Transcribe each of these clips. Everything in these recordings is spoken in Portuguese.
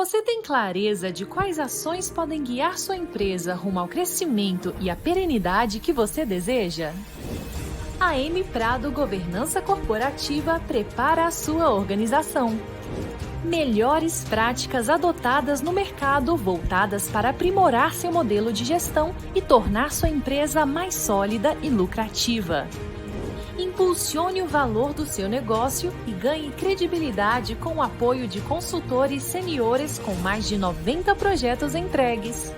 Você tem clareza de quais ações podem guiar sua empresa rumo ao crescimento e à perenidade que você deseja? A M Prado Governança Corporativa prepara a sua organização. Melhores práticas adotadas no mercado voltadas para aprimorar seu modelo de gestão e tornar sua empresa mais sólida e lucrativa. Impulsione o valor do seu negócio e ganhe credibilidade com o apoio de consultores seniores com mais de 90 projetos entregues.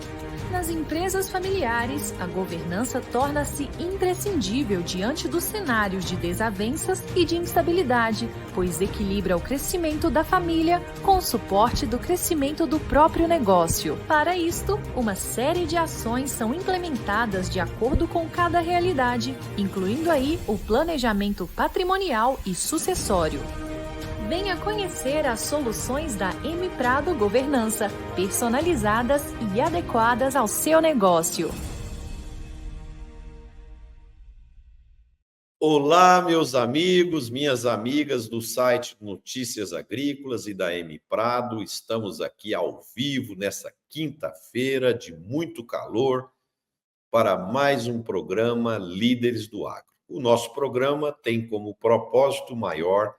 Nas empresas familiares, a governança torna-se imprescindível diante dos cenários de desavenças e de instabilidade, pois equilibra o crescimento da família com o suporte do crescimento do próprio negócio. Para isto, uma série de ações são implementadas de acordo com cada realidade, incluindo aí o planejamento patrimonial e sucessório. Venha conhecer as soluções da M Prado Governança, personalizadas e adequadas ao seu negócio. Olá, meus amigos, minhas amigas do site Notícias Agrícolas e da M Prado. Estamos aqui ao vivo nessa quinta-feira de muito calor para mais um programa Líderes do Agro. O nosso programa tem como propósito maior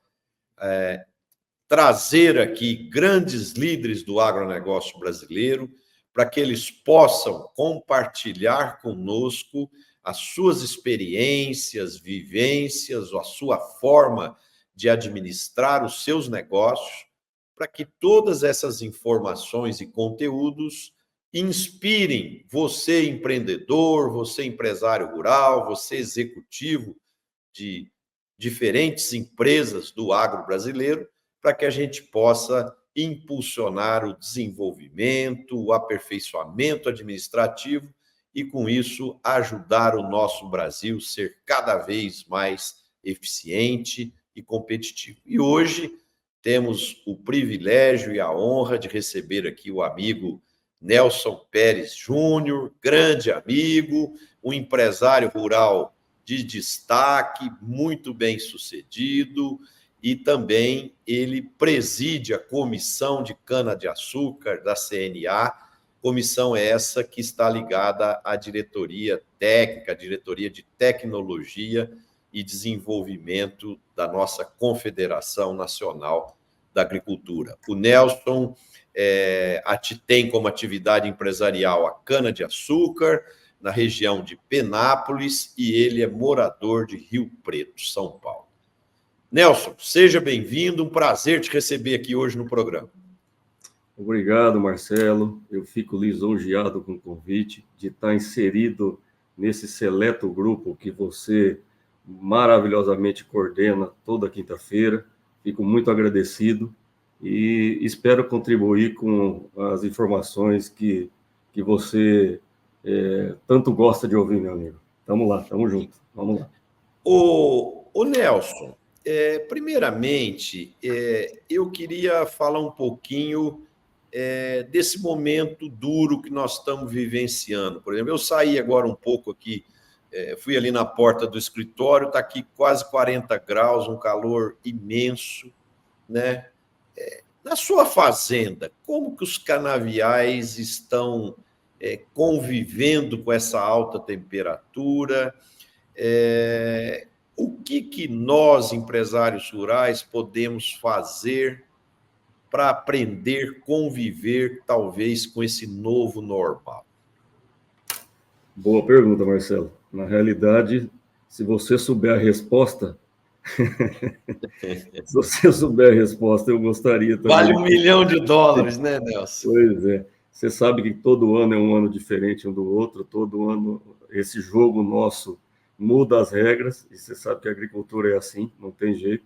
trazer aqui grandes líderes do agronegócio brasileiro para que eles possam compartilhar conosco as suas experiências, vivências, a sua forma de administrar os seus negócios, para que todas essas informações e conteúdos inspirem você, empreendedor, você, empresário rural, você, executivo de diferentes empresas do agro brasileiro, para que a gente possa impulsionar o desenvolvimento, o aperfeiçoamento administrativo e, com isso, ajudar o nosso Brasil a ser cada vez mais eficiente e competitivo. E hoje temos o privilégio e a honra de receber aqui o amigo Nelson Pérez Júnior, grande amigo, um empresário rural de destaque, muito bem sucedido, e também ele preside a Comissão de Cana-de-Açúcar da CNA, comissão essa que está ligada à diretoria técnica, à diretoria de tecnologia e desenvolvimento da nossa Confederação Nacional da Agricultura. O Nelson tem como atividade empresarial a cana-de-açúcar, na região de Penápolis, e ele é morador de Rio Preto, São Paulo. Nelson, seja bem-vindo, um prazer te receber aqui hoje no programa. Obrigado, Marcelo. Eu fico lisonjeado com o convite de estar inserido nesse seleto grupo que você maravilhosamente coordena toda quinta-feira. Fico muito agradecido e espero contribuir com as informações que você tanto gosta de ouvir, meu amigo. Tamo lá, tamo junto. Vamos lá. O Nelson, primeiramente, eu queria falar um pouquinho desse momento duro que nós estamos vivenciando. Por exemplo, eu saí agora um pouco aqui, fui ali na porta do escritório, está aqui quase 40 graus, um calor imenso, né? Na sua fazenda, como que os canaviais estão convivendo com essa alta temperatura? O que nós, empresários rurais, podemos fazer para aprender a conviver, talvez, com esse novo normal? Boa pergunta, Marcelo. Na realidade, se você souber a resposta, se você souber a resposta, eu gostaria também. Vale $1 milhão, né, Nelson? Pois é. Você sabe que todo ano é um ano diferente um do outro, todo ano esse jogo nosso muda as regras, e você sabe que a agricultura é assim, não tem jeito.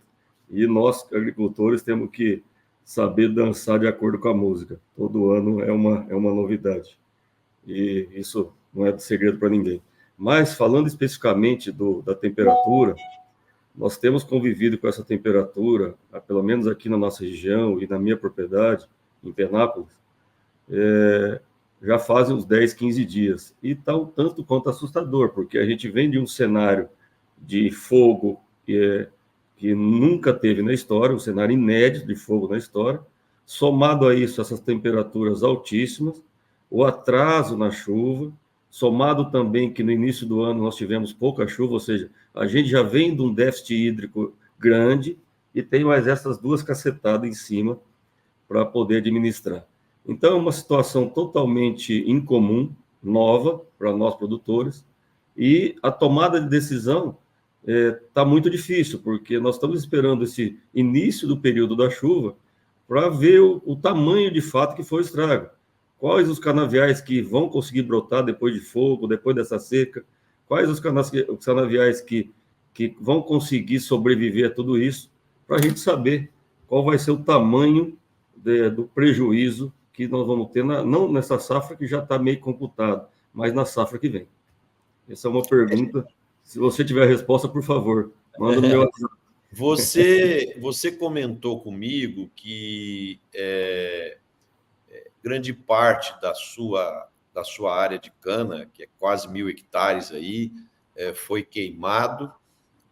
E nós, agricultores, temos que saber dançar de acordo com a música. Todo ano é uma novidade. E isso não é segredo para ninguém. Mas, falando especificamente da temperatura, nós temos convivido com essa temperatura, pelo menos aqui na nossa região e na minha propriedade, em Penápolis, já fazem uns 10, 15 dias. E está um tanto quanto assustador, porque a gente vem de um cenário de fogo que nunca teve na história, um cenário inédito de fogo na história, somado a isso, essas temperaturas altíssimas, o atraso na chuva, somado também que no início do ano nós tivemos pouca chuva, ou seja, a gente já vem de um déficit hídrico grande e tem mais essas duas cacetadas em cima para poder administrar. Então, é uma situação totalmente incomum, nova para nós produtores, e a tomada de decisão está muito difícil, porque nós estamos esperando esse início do período da chuva para ver o tamanho de fato que foi o estrago. Quais os canaviais que vão conseguir brotar depois de fogo, depois dessa seca? Quais os canaviais que vão conseguir sobreviver a tudo isso? Para a gente saber qual vai ser o tamanho do prejuízo que nós vamos ter, não nessa safra que já está meio computado, mas na safra que vem. Essa é uma pergunta. Se você tiver a resposta, por favor, manda no meu WhatsApp. Você comentou comigo que grande parte da sua área de cana, que é quase 1.000 hectares aí, foi queimado,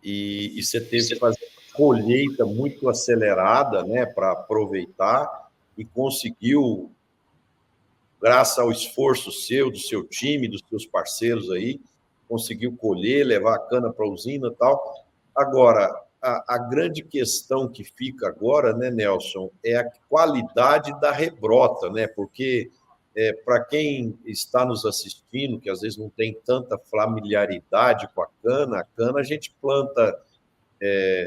e você teve que fazer uma colheita muito acelerada, né, para aproveitar, e conseguiu, graças ao esforço seu, do seu time, dos seus parceiros aí, conseguiu colher, levar a cana para a usina e tal. Agora, a grande questão que fica agora, né, Nelson, é a qualidade da rebrota, né? Porque, para quem está nos assistindo, que às vezes não tem tanta familiaridade com a cana a gente planta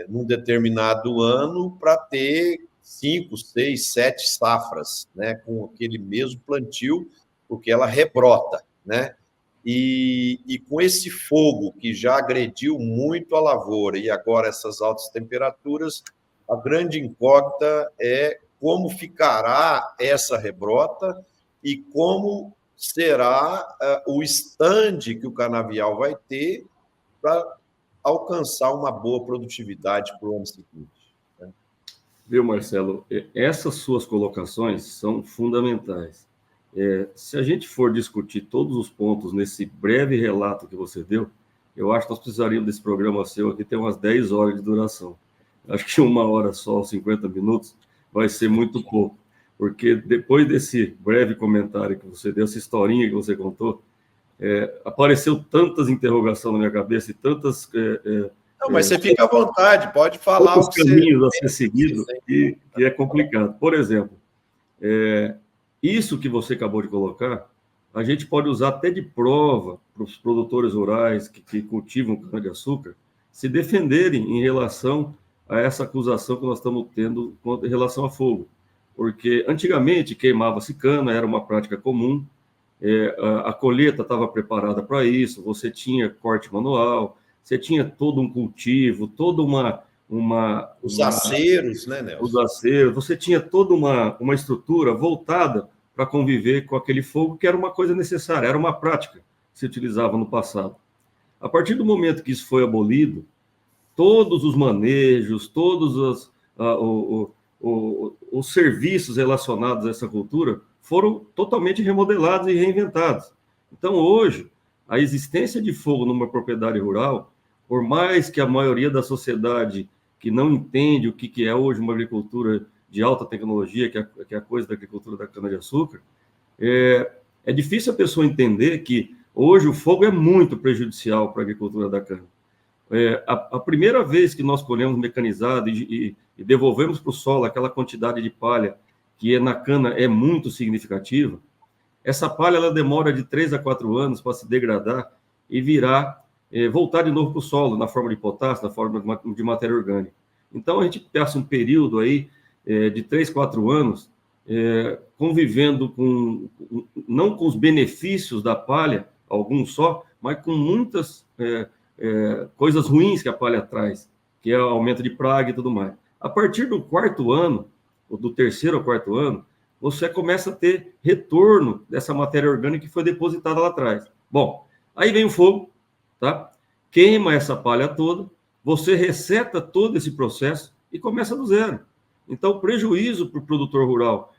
num determinado ano para ter 5, 6, 7 safras, né? Com aquele mesmo plantio, porque ela rebrota, né? E com esse fogo que já agrediu muito a lavoura e agora essas altas temperaturas, a grande incógnita é como ficará essa rebrota e como será o estande que o canavial vai ter para alcançar uma boa produtividade para o ano seguinte. Né? Viu, Marcelo? Essas suas colocações são fundamentais. Se a gente for discutir todos os pontos nesse breve relato que você deu, eu acho que nós precisaríamos desse programa seu aqui ter umas 10 horas de duração. Acho que 1 hora só, 50 minutos, vai ser muito pouco, porque depois desse breve comentário que você deu, essa historinha que você contou, apareceu tantas interrogações na minha cabeça e tantas... Não, mas você fica à vontade, pode falar os caminhos a ser seguido, que é complicado. Por exemplo, isso que você acabou de colocar, a gente pode usar até de prova para os produtores rurais que cultivam cana-de-açúcar se defenderem em relação a essa acusação que nós estamos tendo em relação a fogo. Porque antigamente queimava-se cana, era uma prática comum, a colheita estava preparada para isso, você tinha corte manual, você tinha todo um cultivo, toda os aceros, né, Nelson? Os aceros, você tinha toda uma estrutura voltada para conviver com aquele fogo, que era uma coisa necessária, era uma prática que se utilizava no passado. A partir do momento que isso foi abolido, todos os manejos, todos os serviços relacionados a essa cultura foram totalmente remodelados e reinventados. Então, hoje, a existência de fogo numa propriedade rural, por mais que a maioria da sociedade que não entende o que é hoje uma agricultura de alta tecnologia, que é a coisa da agricultura da cana-de-açúcar, é difícil a pessoa entender que hoje o fogo é muito prejudicial para a agricultura da cana. A primeira vez que nós colhemos mecanizado e devolvemos para o solo aquela quantidade de palha que na cana é muito significativa, essa palha ela demora de 3 a 4 anos para se degradar e voltar de novo para o solo, na forma de potássio, na forma de matéria orgânica. Então, a gente passa um período aí de 3, 4 anos convivendo não com os benefícios da palha, alguns só, mas com muitas coisas ruins que a palha traz, que é o aumento de praga e tudo mais. A partir do 4º ano, ou do 3º ao 4º ano, você começa a ter retorno dessa matéria orgânica que foi depositada lá atrás. Bom, aí vem o fogo, tá? Queima essa palha toda, você reseta todo esse processo e começa do zero. Então, o prejuízo para o produtor rural,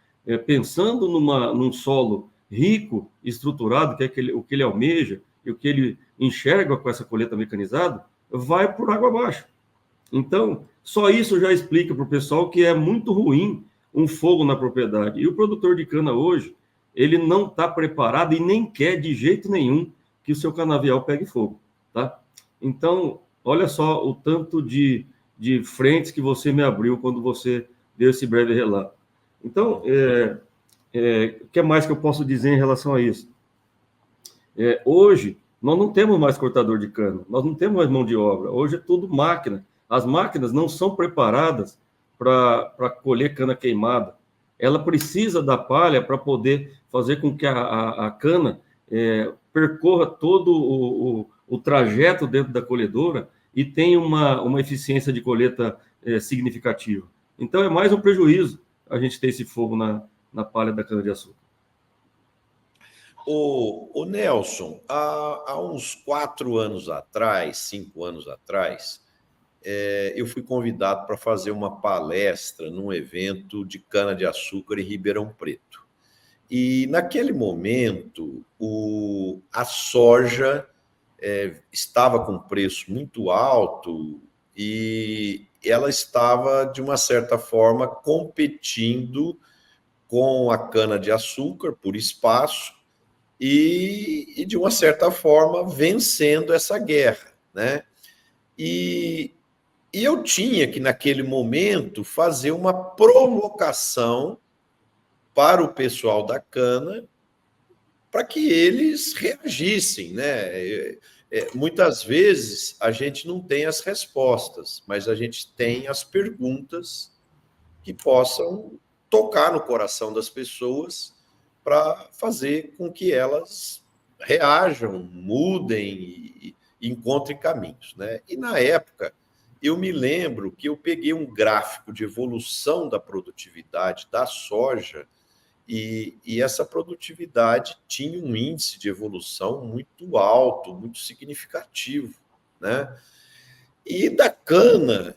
pensando num solo rico, estruturado, que é o que ele almeja e o que ele enxerga com essa colheita mecanizada, vai por água abaixo. Então, só isso já explica para o pessoal que é muito ruim um fogo na propriedade. E o produtor de cana hoje, ele não está preparado e nem quer de jeito nenhum que o seu canavial pegue fogo, tá? Então, olha só o tanto de frentes que você me abriu quando você deu esse breve relato. Então, o que mais que eu posso dizer em relação a isso? Hoje, nós não temos mais cortador de cana, nós não temos mais mão de obra, hoje é tudo máquina. As máquinas não são preparadas para colher cana queimada. Ela precisa da palha para poder fazer com que a cana percorra todo o trajeto dentro da colhedora e tenha uma eficiência de colheita significativa. Então, é mais um prejuízo a gente ter esse fogo na palha da cana-de-açúcar. O Nelson, há uns 4 anos atrás, 5 anos atrás, eu fui convidado para fazer uma palestra num evento de cana-de-açúcar em Ribeirão Preto. E, naquele momento, a soja estava com preço muito alto e ela estava, de uma certa forma, competindo com a cana-de-açúcar por espaço e, de uma certa forma, vencendo essa guerra, né? E eu tinha que, naquele momento, fazer uma provocação para o pessoal da cana para que eles reagissem, né? Muitas vezes a gente não tem as respostas, mas a gente tem as perguntas que possam tocar no coração das pessoas para fazer com que elas reajam, mudem e encontrem caminhos, né? E, na época, eu me lembro que eu peguei um gráfico de evolução da produtividade da soja e essa produtividade tinha um índice de evolução muito alto, muito significativo, né? E da cana,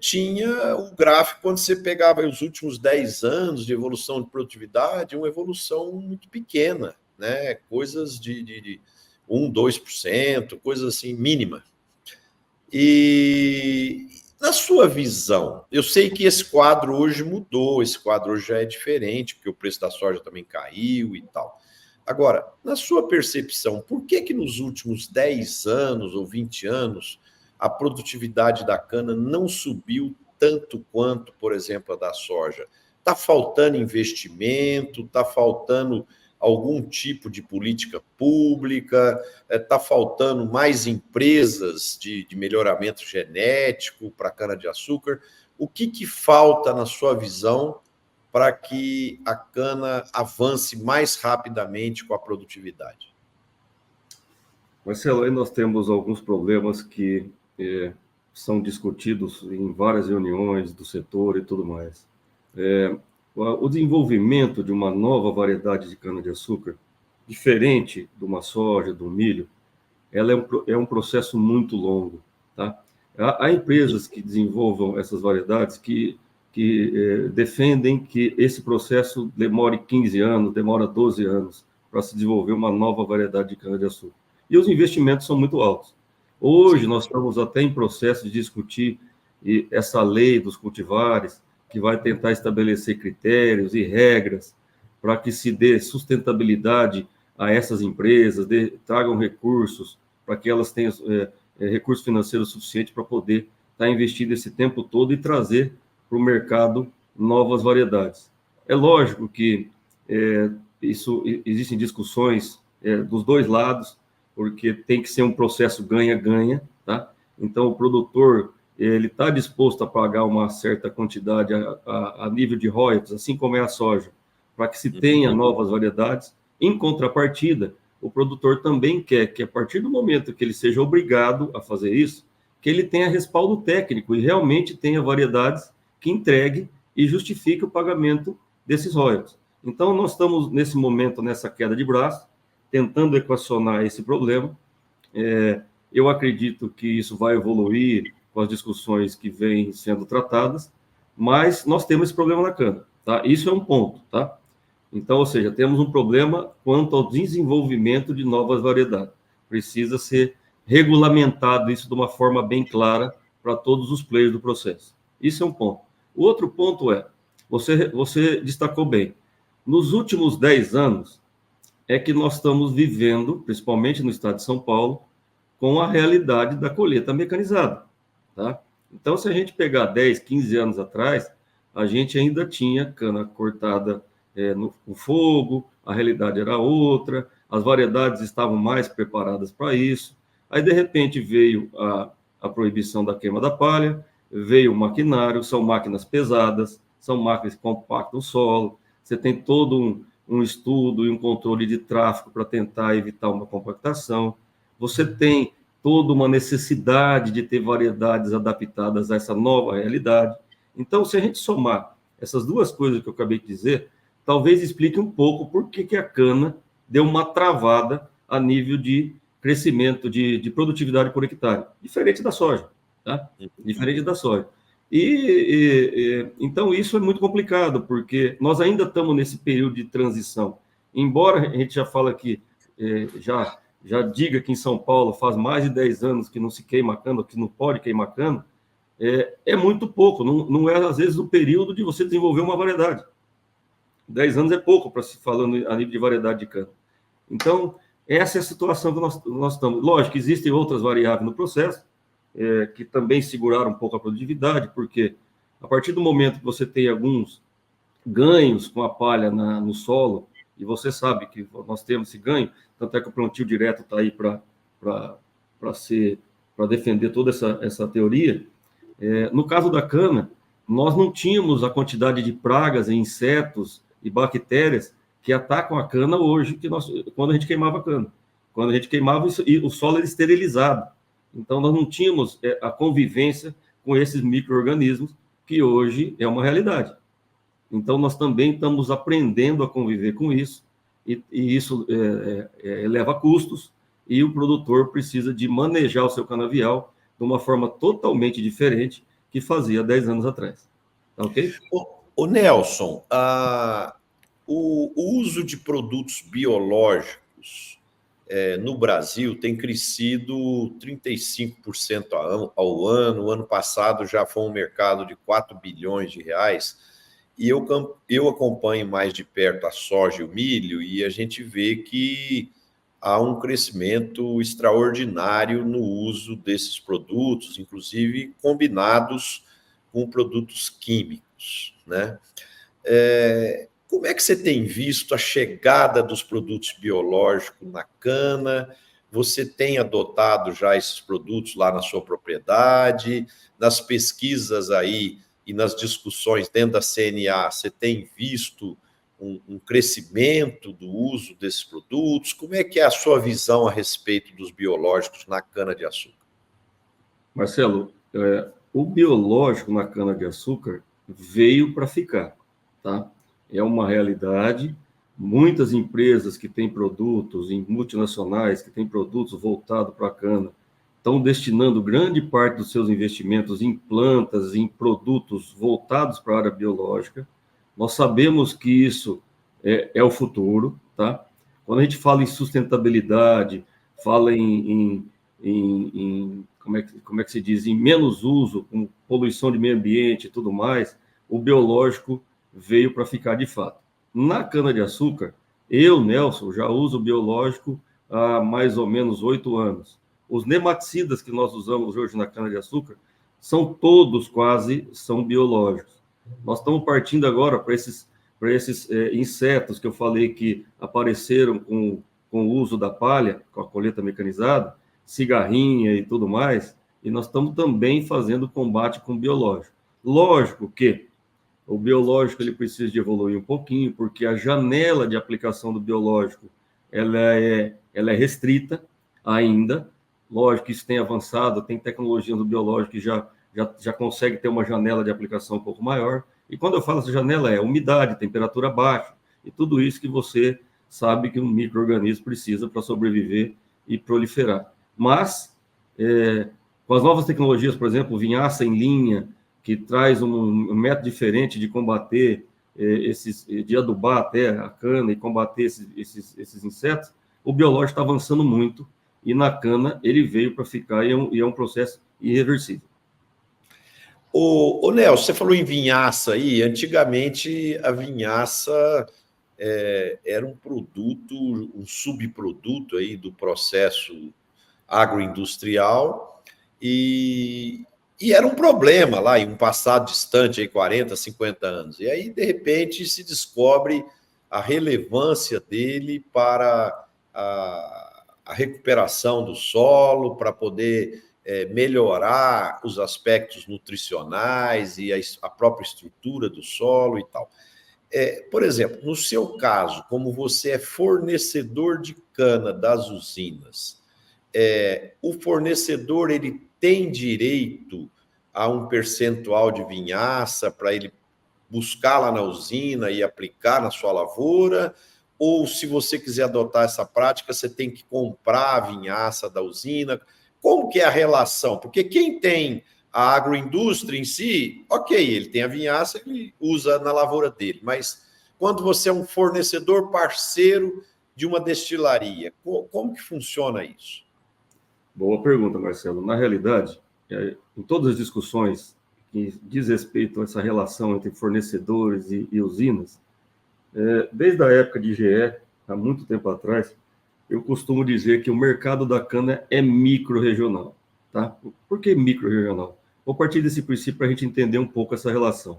tinha o gráfico, quando você pegava os últimos 10 anos de evolução de produtividade, uma evolução muito pequena, né? Coisas de 1%, 2%, coisas assim, mínima. E, na sua visão, eu sei que esse quadro hoje mudou, esse quadro hoje já é diferente, porque o preço da soja também caiu e tal. Agora, na sua percepção, por que nos últimos 10 anos ou 20 anos a produtividade da cana não subiu tanto quanto, por exemplo, a da soja? Está faltando investimento, está faltando algum tipo de política pública, está faltando mais empresas de melhoramento genético para cana-de-açúcar. O que falta, na sua visão, para que a cana avance mais rapidamente com a produtividade? Marcelo, aí nós temos alguns problemas que são discutidos em várias reuniões do setor e tudo mais. O desenvolvimento de uma nova variedade de cana-de-açúcar, diferente de uma soja, do milho, ela é um processo muito longo, tá? Há empresas que desenvolvam essas variedades que defendem que esse processo demore 15 anos, demora 12 anos para se desenvolver uma nova variedade de cana-de-açúcar. E os investimentos são muito altos. Hoje, nós estamos até em processo de discutir essa lei dos cultivares, que vai tentar estabelecer critérios e regras para que se dê sustentabilidade a essas empresas, tragam recursos, para que elas tenham recursos financeiros suficientes para poder estar investindo esse tempo todo e trazer para o mercado novas variedades. É lógico que existem discussões dos dois lados, porque tem que ser um processo ganha-ganha, tá? Então, o produtor ele está disposto a pagar uma certa quantidade a nível de royalties, assim como é a soja, para que se tenha novas variedades. Em contrapartida, o produtor também quer que, a partir do momento que ele seja obrigado a fazer isso, que ele tenha respaldo técnico e realmente tenha variedades que entregue e justifique o pagamento desses royalties. Então, nós estamos, nesse momento, nessa queda de braço, tentando equacionar esse problema. Eu acredito que isso vai evoluir com as discussões que vêm sendo tratadas, mas nós temos esse problema na cana, tá? Isso é um ponto, tá? Então, ou seja, temos um problema quanto ao desenvolvimento de novas variedades. Precisa ser regulamentado isso de uma forma bem clara para todos os players do processo. Isso é um ponto. O outro ponto você destacou bem. Nos últimos 10 anos, é que nós estamos vivendo, principalmente no estado de São Paulo, com a realidade da colheita mecanizada, tá? Então, se a gente pegar 10, 15 anos atrás, a gente ainda tinha cana cortada no fogo, a realidade era outra, as variedades estavam mais preparadas para isso. Aí, de repente, veio a proibição da queima da palha, veio o maquinário, são máquinas pesadas, são máquinas que compactam o solo, você tem todo um estudo e um controle de tráfego para tentar evitar uma compactação, você tem toda uma necessidade de ter variedades adaptadas a essa nova realidade. Então, se a gente somar essas duas coisas que eu acabei de dizer, talvez explique um pouco por que a cana deu uma travada a nível de crescimento, de produtividade por hectare, diferente da soja, tá? Diferente da soja. Então, isso é muito complicado, porque nós ainda estamos nesse período de transição. Embora a gente já fala que, já diga que em São Paulo faz mais de 10 anos que não se queima cana, que não pode queimar cana, é muito pouco, não é, às vezes, o período de você desenvolver uma variedade. 10 anos é pouco para se falando a nível de variedade de cana. Então, essa é a situação que nós estamos. Lógico, existem outras variáveis no processo, que também seguraram um pouco a produtividade, porque a partir do momento que você tem alguns ganhos com a palha no solo, e você sabe que nós temos esse ganho, tanto é que o plantio direto está aí para defender toda essa teoria. No caso da cana, nós não tínhamos a quantidade de pragas e insetos e bactérias que atacam a cana hoje, quando a gente queimava a cana. Quando a gente queimava, o solo era esterilizado. Então, nós não tínhamos a convivência com esses micro-organismos, que hoje é uma realidade. Então, nós também estamos aprendendo a conviver com isso, e isso leva custos, e o produtor precisa de manejar o seu canavial de uma forma totalmente diferente que fazia 10 anos atrás. Tá ok? O Nelson, o uso de produtos biológicos no Brasil tem crescido 35% ao ano. O ano passado já foi um mercado de 4 bilhões de reais. E eu acompanho mais de perto a soja e o milho, e a gente vê que há um crescimento extraordinário no uso desses produtos, inclusive combinados com produtos químicos, né? Como é que você tem visto a chegada dos produtos biológicos na cana? Você tem adotado já esses produtos lá na sua propriedade? Nas pesquisas aí e nas discussões dentro da CNA, você tem visto um crescimento do uso desses produtos? Como é que é a sua visão a respeito dos biológicos na cana-de-açúcar? Marcelo, o biológico na cana-de-açúcar veio para ficar, tá? É uma realidade. Muitas empresas que têm produtos, em multinacionais, que têm produtos voltados para a cana, estão destinando grande parte dos seus investimentos em plantas, em produtos voltados para a área biológica. Nós sabemos que isso é o futuro, tá? Quando a gente fala em sustentabilidade, fala em como é que se diz, em menos uso, com poluição de meio ambiente e tudo mais, o biológico veio para ficar de fato. Na cana-de-açúcar, Nelson, já uso biológico há mais ou menos 8 anos. Os nematicidas que nós usamos hoje na cana-de-açúcar são todos são biológicos. Nós estamos partindo agora para esses insetos que eu falei que apareceram com o uso da palha, com a colheita mecanizada, cigarrinha e tudo mais, e nós estamos também fazendo combate com biológico. Lógico que o biológico ele precisa de evoluir um pouquinho, porque a janela de aplicação do biológico ela é restrita ainda. Lógico que isso tem avançado, tem tecnologia do biológico que já consegue ter uma janela de aplicação um pouco maior. E quando eu falo essa janela, é umidade, temperatura baixa, e tudo isso que você sabe que um micro-organismo precisa para sobreviver e proliferar. Mas, com as novas tecnologias, por exemplo, vinhaça em linha, que traz um método diferente de combater, de adubar até a cana e combater esses insetos, o biológico está avançando muito, e na cana ele veio para ficar e é um processo irreversível. Ô Nelson, você falou em vinhaça aí. Antigamente, a vinhaça era um produto, um subproduto aí do processo agroindustrial e era um problema lá em um passado distante, aí 40, 50 anos. E aí, de repente, se descobre a relevância dele para a recuperação do solo, para poder melhorar os aspectos nutricionais e a própria estrutura do solo e tal. Por exemplo, no seu caso, como você é fornecedor de cana das usinas, o fornecedor ele tem direito a um percentual de vinhaça para ele buscar lá na usina e aplicar na sua lavoura? Ou se você quiser adotar essa prática, você tem que comprar a vinhaça da usina? Como que é a relação? Porque quem tem a agroindústria em si, ok, ele tem a vinhaça, ele usa na lavoura dele, mas quando você é um fornecedor parceiro de uma destilaria, como que funciona isso? Boa pergunta, Marcelo. Na realidade, em todas as discussões que diz respeito a essa relação entre fornecedores e usinas, desde a época de GE, há muito tempo atrás, eu costumo dizer que o mercado da cana é micro-regional. Tá? Por que micro-regional? Vou partir desse princípio para a gente entender um pouco essa relação.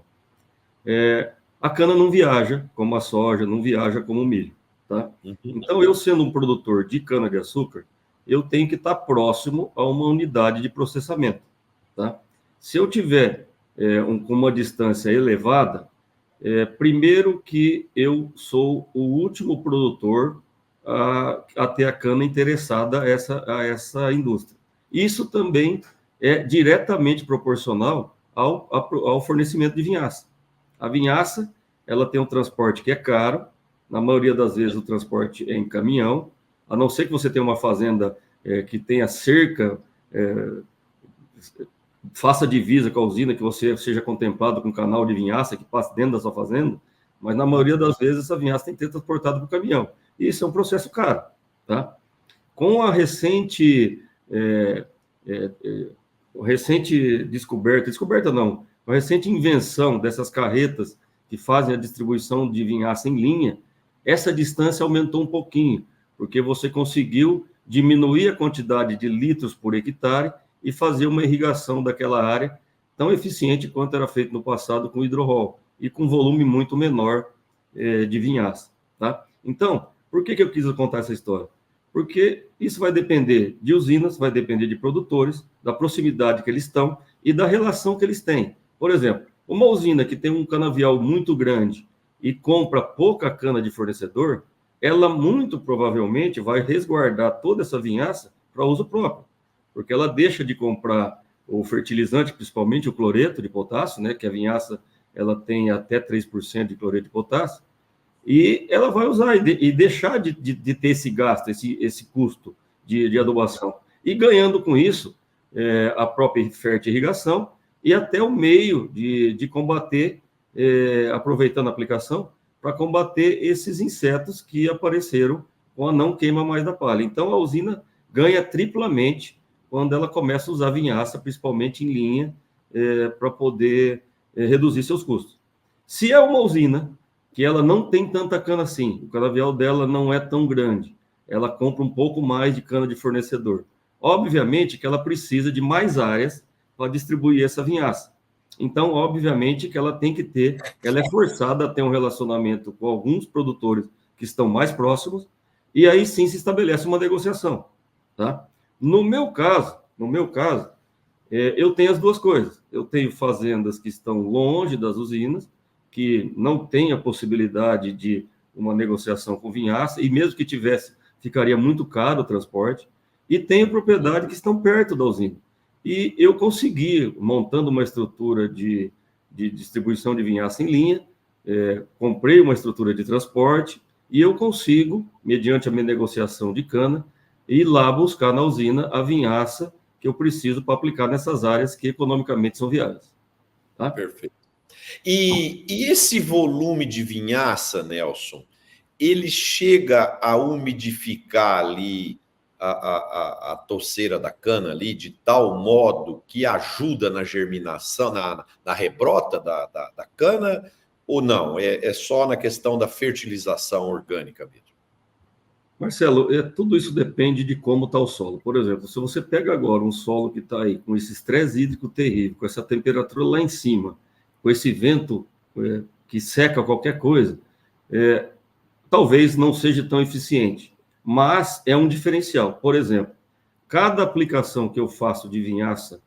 A cana não viaja como a soja, não viaja como o milho. Tá? Então, eu sendo um produtor de cana-de-açúcar, eu tenho que estar próximo a uma unidade de processamento. Tá? Se eu tiver com uma distância elevada, primeiro que eu sou o último produtor a ter a cana interessada a essa indústria. Isso também é diretamente proporcional ao fornecimento de vinhaça. A vinhaça, ela tem um transporte que é caro, na maioria das vezes o transporte é em caminhão, a não ser que você tenha uma fazenda que tenha cerca, faça divisa com a usina, que você seja contemplado com um canal de vinhaça que passe dentro da sua fazenda, mas na maioria das vezes essa vinhaça tem que ser transportada por caminhão. Isso é um processo caro. Tá? Com a recente a recente invenção dessas carretas que fazem a distribuição de vinhaça em linha, essa distância aumentou um pouquinho, porque você conseguiu diminuir a quantidade de litros por hectare e fazer uma irrigação daquela área tão eficiente quanto era feito no passado com hidrorol e com volume muito menor de vinhaça. Tá? Então, por que eu quis contar essa história? Porque isso vai depender de usinas, vai depender de produtores, da proximidade que eles estão e da relação que eles têm. Por exemplo, uma usina que tem um canavial muito grande e compra pouca cana de fornecedor, ela muito provavelmente vai resguardar toda essa vinhaça para uso próprio, porque ela deixa de comprar o fertilizante, principalmente o cloreto de potássio, né, que a vinhaça ela tem até 3% de cloreto de potássio, e ela vai usar e deixar de ter esse gasto, esse custo de adubação. E ganhando com isso a própria fertirrigação e até o meio de combater, aproveitando a aplicação, para combater esses insetos que apareceram com a não queima mais da palha. Então, a usina ganha triplamente quando ela começa a usar vinhaça, principalmente em linha, para poder reduzir seus custos. Se é uma usina que ela não tem tanta cana assim, o canavial dela não é tão grande, ela compra um pouco mais de cana de fornecedor. Obviamente que ela precisa de mais áreas para distribuir essa vinhaça. Então, obviamente que ela tem que ter, ela é forçada a ter um relacionamento com alguns produtores que estão mais próximos, e aí sim se estabelece uma negociação. Tá? No meu caso, eu tenho as duas coisas. Eu tenho fazendas que estão longe das usinas, que não tem a possibilidade de uma negociação com vinhaça, e mesmo que tivesse, ficaria muito caro o transporte, e tenho propriedades que estão perto da usina. E eu consegui, montando uma estrutura de distribuição de vinhaça em linha, comprei uma estrutura de transporte, e eu consigo, mediante a minha negociação de cana, ir lá buscar na usina a vinhaça que eu preciso para aplicar nessas áreas que economicamente são viáveis. Tá? Perfeito. E esse volume de vinhaça, Nelson, ele chega a umidificar ali a touceira da cana ali de tal modo que ajuda na germinação, na rebrota da cana, ou não? É só na questão da fertilização orgânica mesmo? Marcelo, tudo isso depende de como está o solo. Por exemplo, se você pega agora um solo que está aí com esse estresse hídrico terrível, com essa temperatura lá em cima, com esse vento que seca qualquer coisa, talvez não seja tão eficiente, mas é um diferencial. Por exemplo, cada aplicação que eu faço de vinhaça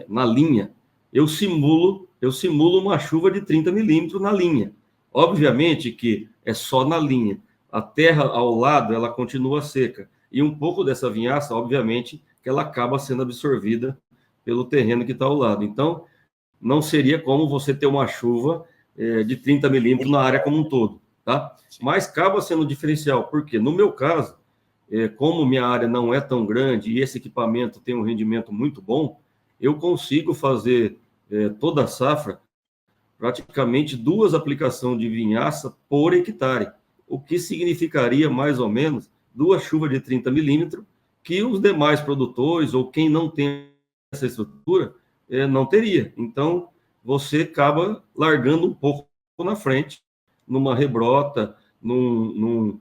na linha, eu simulo uma chuva de 30 milímetros na linha. Obviamente que é só na linha. A terra ao lado, ela continua seca. E um pouco dessa vinhaça, obviamente, que ela acaba sendo absorvida pelo terreno que está ao lado. Então, não seria como você ter uma chuva de 30 milímetros na área como um todo, tá? Mas acaba sendo diferencial, porque no meu caso, como minha área não é tão grande e esse equipamento tem um rendimento muito bom, eu consigo fazer toda a safra praticamente 2 aplicações de vinhaça por hectare, o que significaria mais ou menos 2 chuvas de 30 milímetros que os demais produtores ou quem não tem essa estrutura não teria. Então, você acaba largando um pouco na frente, numa rebrota, como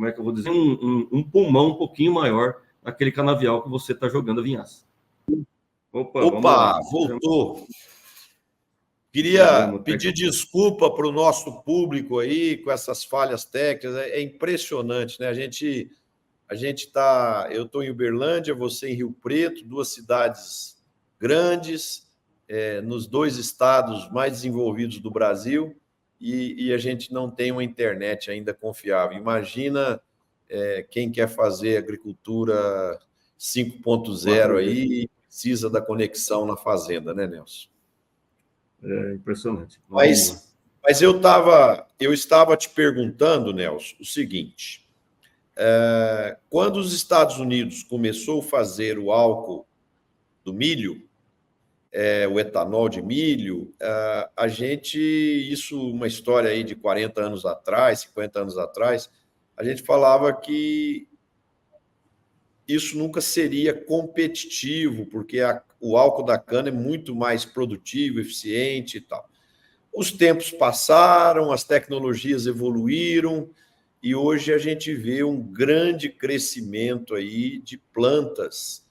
é que eu vou dizer, um pulmão um pouquinho maior naquele canavial que você está jogando a vinhaça. Opa, voltou. Queria pedir desculpa para o nosso público aí com essas falhas técnicas. É impressionante, né? Eu estou em Uberlândia, você em Rio Preto, 2 cidades grandes, nos 2 estados mais desenvolvidos do Brasil, e a gente não tem uma internet ainda confiável. Imagina quem quer fazer agricultura 5.0 aí, precisa da conexão na fazenda, né, Nelson? É impressionante. Mas eu estava te perguntando, Nelson, o seguinte: quando os Estados Unidos começou a fazer o álcool do milho, o etanol de milho, uma história aí de 40 anos atrás, 50 anos atrás, a gente falava que isso nunca seria competitivo, porque o álcool da cana é muito mais produtivo, eficiente e tal. Os tempos passaram, as tecnologias evoluíram, e hoje a gente vê um grande crescimento aí de plantas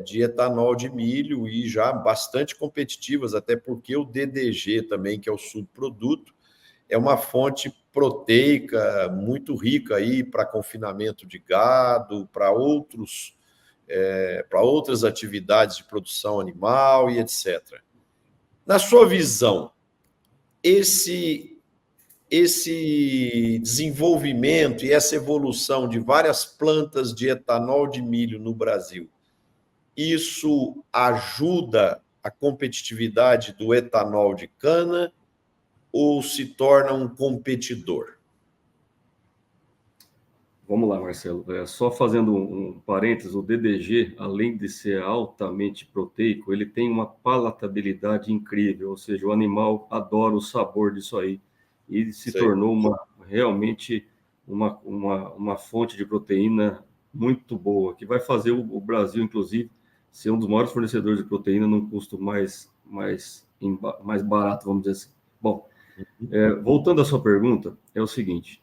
de etanol de milho, e já bastante competitivas, até porque o DDG também, que é o subproduto, é uma fonte proteica muito rica aí para confinamento de gado, para outras atividades de produção animal e etc. Na sua visão, esse desenvolvimento e essa evolução de várias plantas de etanol de milho no Brasil, isso ajuda a competitividade do etanol de cana ou se torna um competidor? Vamos lá, Marcelo. Só fazendo um parênteses, o DDG, além de ser altamente proteico, ele tem uma palatabilidade incrível, ou seja, o animal adora o sabor disso aí. E se tornou realmente uma fonte de proteína muito boa, que vai fazer o Brasil, inclusive, ser um dos maiores fornecedores de proteína num custo mais barato, vamos dizer assim. Bom, voltando à sua pergunta, é o seguinte: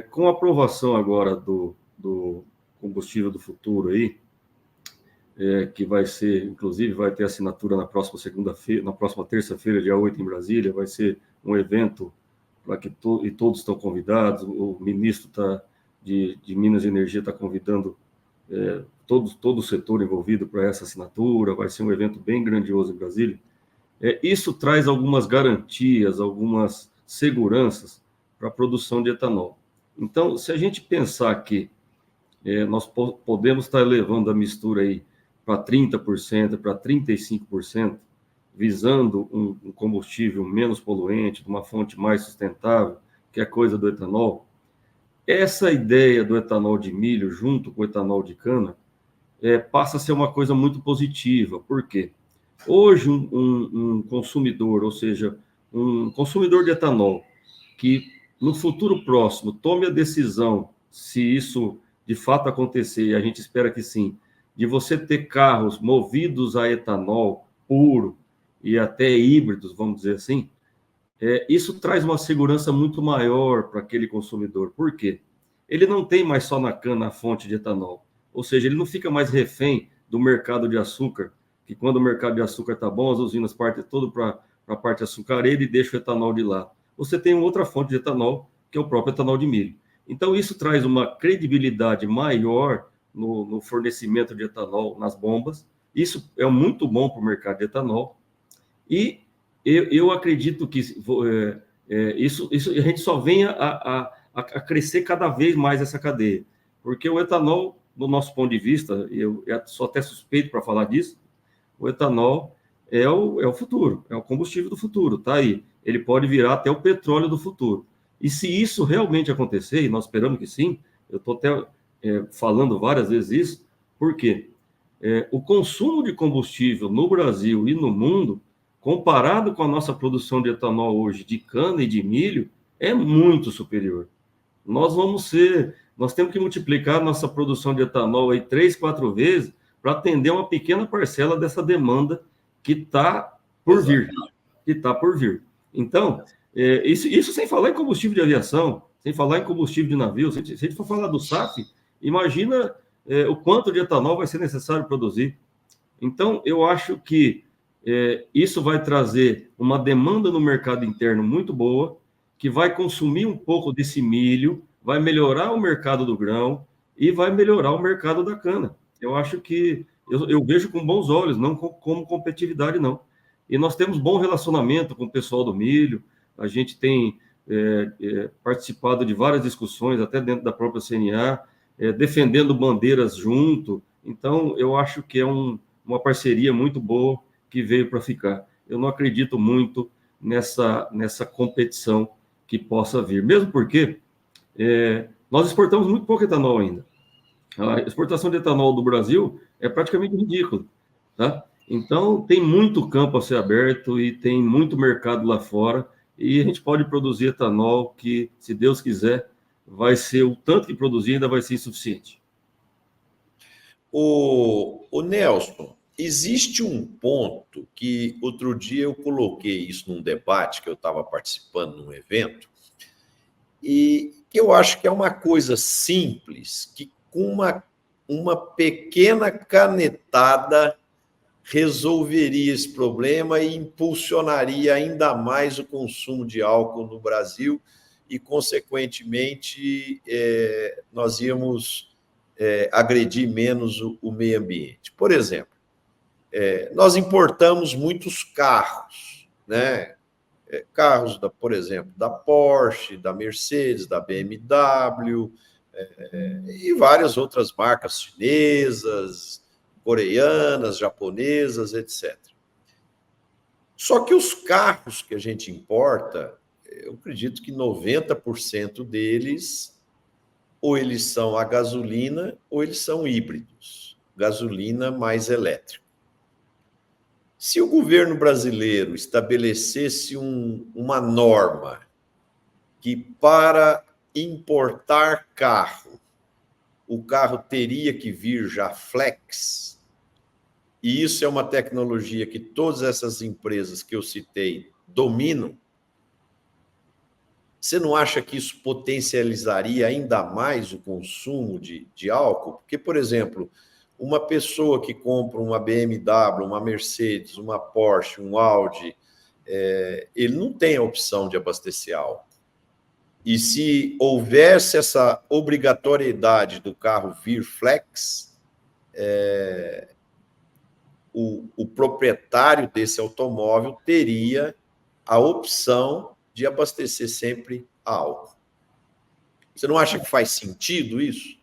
com a aprovação agora do combustível do futuro aí, que vai ser, inclusive, vai ter assinatura na próxima segunda-feira, na próxima terça-feira, dia 8, em Brasília, vai ser um evento para que e todos estão convidados, o ministro de Minas e Energia está convidando todo o setor envolvido para essa assinatura, vai ser um evento bem grandioso em Brasília. Isso traz algumas garantias, algumas seguranças para a produção de etanol. Então, se a gente pensar que nós podemos estar elevando a mistura aí para 30%, para 35%, visando um combustível menos poluente, uma fonte mais sustentável, que é coisa do etanol, essa ideia do etanol de milho junto com o etanol de cana passa a ser uma coisa muito positiva. Por quê? Hoje, um consumidor, ou seja, um consumidor de etanol, que no futuro próximo tome a decisão se isso de fato acontecer, e a gente espera que sim, de você ter carros movidos a etanol puro e até híbridos, vamos dizer assim, isso traz uma segurança muito maior para aquele consumidor. Por quê? Ele não tem mais só na cana a fonte de etanol, ou seja, ele não fica mais refém do mercado de açúcar, que quando o mercado de açúcar está bom, as usinas partem todo para a parte açucareira e deixa o etanol de lado. Você tem outra fonte de etanol, que é o próprio etanol de milho. Então, isso traz uma credibilidade maior no fornecimento de etanol nas bombas. Isso é muito bom para o mercado de etanol. E eu acredito que isso a gente só venha a crescer cada vez mais essa cadeia. Porque o etanol, do nosso ponto de vista, eu sou até suspeito para falar disso, o etanol é o futuro, é o combustível do futuro, tá aí. Ele pode virar até o petróleo do futuro. E se isso realmente acontecer, e nós esperamos que sim, eu estou até falando várias vezes isso, porque o consumo de combustível no Brasil e no mundo, comparado com a nossa produção de etanol hoje, de cana e de milho, é muito superior. Nós temos que multiplicar nossa produção de etanol aí 3, 4 vezes para atender uma pequena parcela dessa demanda que está por vir. Então, isso sem falar em combustível de aviação, sem falar em combustível de navio, se a gente for falar do SAF, imagina o quanto de etanol vai ser necessário produzir. Então, eu acho que isso vai trazer uma demanda no mercado interno muito boa, que vai consumir um pouco desse milho, vai melhorar o mercado do grão e vai melhorar o mercado da cana. Eu acho que eu vejo com bons olhos, não como competitividade, não. E nós temos bom relacionamento com o pessoal do milho, a gente tem participado de várias discussões, até dentro da própria CNA, defendendo bandeiras junto. Então, eu acho que é uma parceria muito boa que veio para ficar. Eu não acredito muito nessa competição que possa vir, mesmo porque nós exportamos muito pouco etanol ainda. A exportação de etanol do Brasil é praticamente ridícula, tá? Então, tem muito campo a ser aberto e tem muito mercado lá fora, e a gente pode produzir etanol que, se Deus quiser, vai ser o tanto que produzir ainda vai ser insuficiente. O Nelson, existe um ponto que outro dia eu coloquei isso num debate que eu estava participando num evento, e que eu acho que é uma coisa simples, que com uma pequena canetada resolveria esse problema e impulsionaria ainda mais o consumo de álcool no Brasil e, consequentemente, nós íamos agredir menos o meio ambiente. Por exemplo, nós importamos muitos carros, né? Carros, por exemplo, da Porsche, da Mercedes, da BMW, e várias outras marcas chinesas, coreanas, japonesas, etc. Só que os carros que a gente importa, eu acredito que 90% deles, ou eles são a gasolina, ou eles são híbridos, gasolina mais elétrico. Se o governo brasileiro estabelecesse uma norma que para importar carro, o carro teria que vir já flex, e isso é uma tecnologia que todas essas empresas que eu citei dominam, você não acha que isso potencializaria ainda mais o consumo de álcool? Porque, por exemplo, uma pessoa que compra uma BMW, uma Mercedes, uma Porsche, um Audi, ele não tem a opção de abastecer álcool. E se houvesse essa obrigatoriedade do carro vir flex, o proprietário desse automóvel teria a opção de abastecer sempre a álcool. Você não acha que faz sentido isso?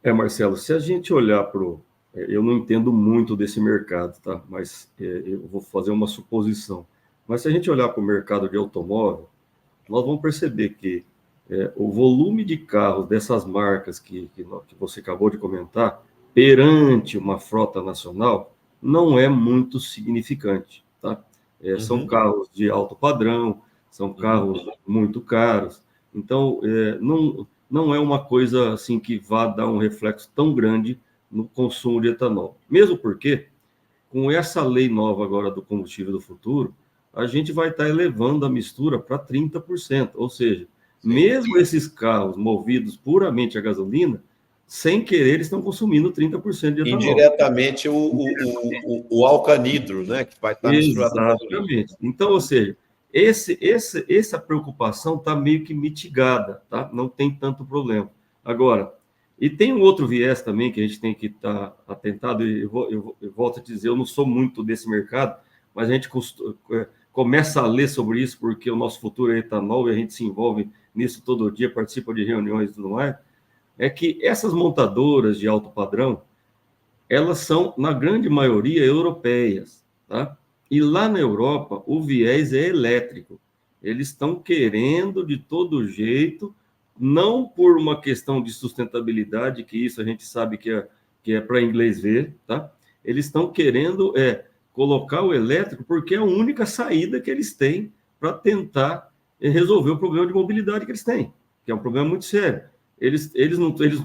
Marcelo, se a gente olhar para o... Eu não entendo muito desse mercado, tá? Mas eu vou fazer uma suposição. Mas se a gente olhar para o mercado de automóvel, nós vamos perceber que o volume de carros dessas marcas que você acabou de comentar, perante uma frota nacional, não é muito significante, tá? São carros de alto padrão, são carros muito caros. Então, não é uma coisa assim que vá dar um reflexo tão grande no consumo de etanol. Mesmo porque, com essa lei nova agora do combustível do futuro, a gente vai estar elevando a mistura para 30%. Ou seja, Sim. mesmo esses carros movidos puramente a gasolina, sem querer, eles estão consumindo 30% de etanol. Indiretamente o alcanidro, né, que vai estar misturado com gasolina. Exatamente. Então, ou seja, essa preocupação está meio que mitigada, tá? Não tem tanto problema. Agora, e tem um outro viés também que a gente tem que estar atentado, e eu volto a dizer, eu não sou muito desse mercado, mas a gente começa a ler sobre isso porque o nosso futuro é etanol e a gente se envolve nisso todo dia, participa de reuniões e tudo mais, é que essas montadoras de alto padrão, elas são, na grande maioria, europeias, tá? E lá na Europa, o viés é elétrico. Eles estão querendo, de todo jeito, não por uma questão de sustentabilidade, que isso a gente sabe que é para inglês ver, tá? Eles estão querendo colocar o elétrico porque é a única saída que eles têm para tentar resolver o problema de mobilidade que eles têm, que é um problema muito sério. Eles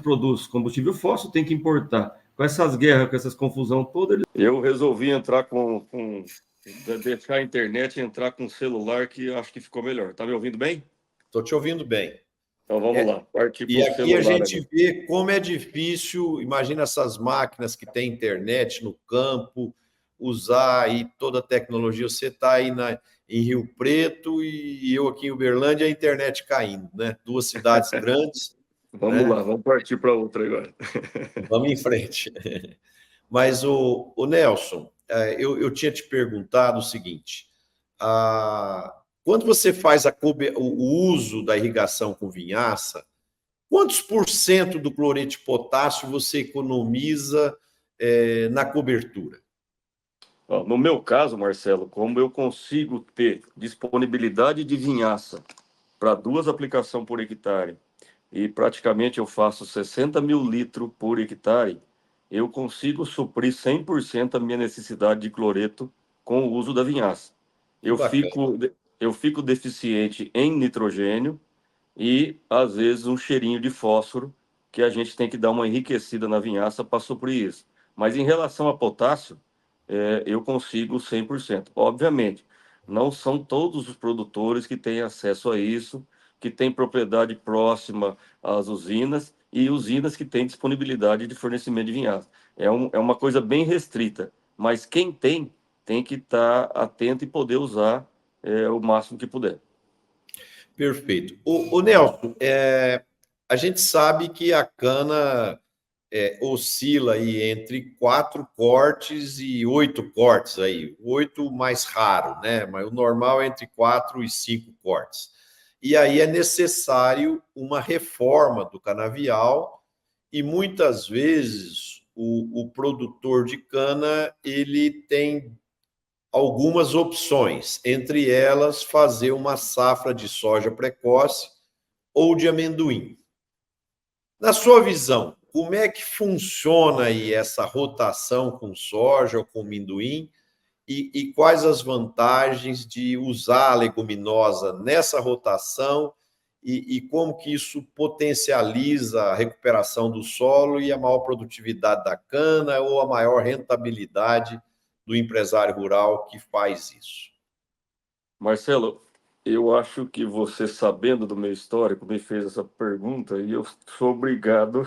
produzem combustível fóssil, tem que importar. Com essas guerras, com essas confusão toda, eu resolvi entrar deixar a internet e entrar com o celular, que acho que ficou melhor. Tá me ouvindo bem? Estou te ouvindo bem. Então vamos lá, partir para E o aqui a celular gente ali. vê como é difícil, imagina essas máquinas que têm internet no campo, usar aí toda a tecnologia. Você está aí em Rio Preto e eu aqui em Uberlândia, a internet caindo, né? Duas cidades grandes, Vamos né? lá, vamos partir para outra agora. Vamos em frente. Mas o Nelson, eu tinha te perguntado o seguinte: quando você faz o uso da irrigação com vinhaça, quantos por cento do cloreto de potássio você economiza na cobertura? Ó, no meu caso, Marcelo, como eu consigo ter disponibilidade de vinhaça para 2 aplicações por hectare e praticamente eu faço 60 mil litros por hectare, eu consigo suprir 100% a minha necessidade de cloreto com o uso da vinhaça. Que Eu bacana. fico, eu fico deficiente em nitrogênio e, às vezes, um cheirinho de fósforo, que a gente tem que dar uma enriquecida na vinhaça para suprir isso. Mas em relação a potássio, eu consigo 100%. Obviamente, não são todos os produtores que têm acesso a isso, que têm propriedade próxima às usinas e usinas que têm disponibilidade de fornecimento de vinhaça. É uma coisa bem restrita, mas quem tem que estar atento e poder usar o máximo que puder. Perfeito. O Nelson, a gente sabe que a cana oscila aí entre 4 cortes e 8 cortes aí, 8 mais raro, né? Mas o normal é entre 4 e 5 cortes. E aí é necessário uma reforma do canavial e muitas vezes o produtor de cana ele tem algumas opções, entre elas fazer uma safra de soja precoce ou de amendoim. Na sua visão, como é que funciona aí essa rotação com soja ou com amendoim e quais as vantagens de usar a leguminosa nessa rotação e como que isso potencializa a recuperação do solo e a maior produtividade da cana ou a maior rentabilidade do empresário rural que faz isso? Marcelo, eu acho que você, sabendo do meu histórico, me fez essa pergunta e eu sou obrigado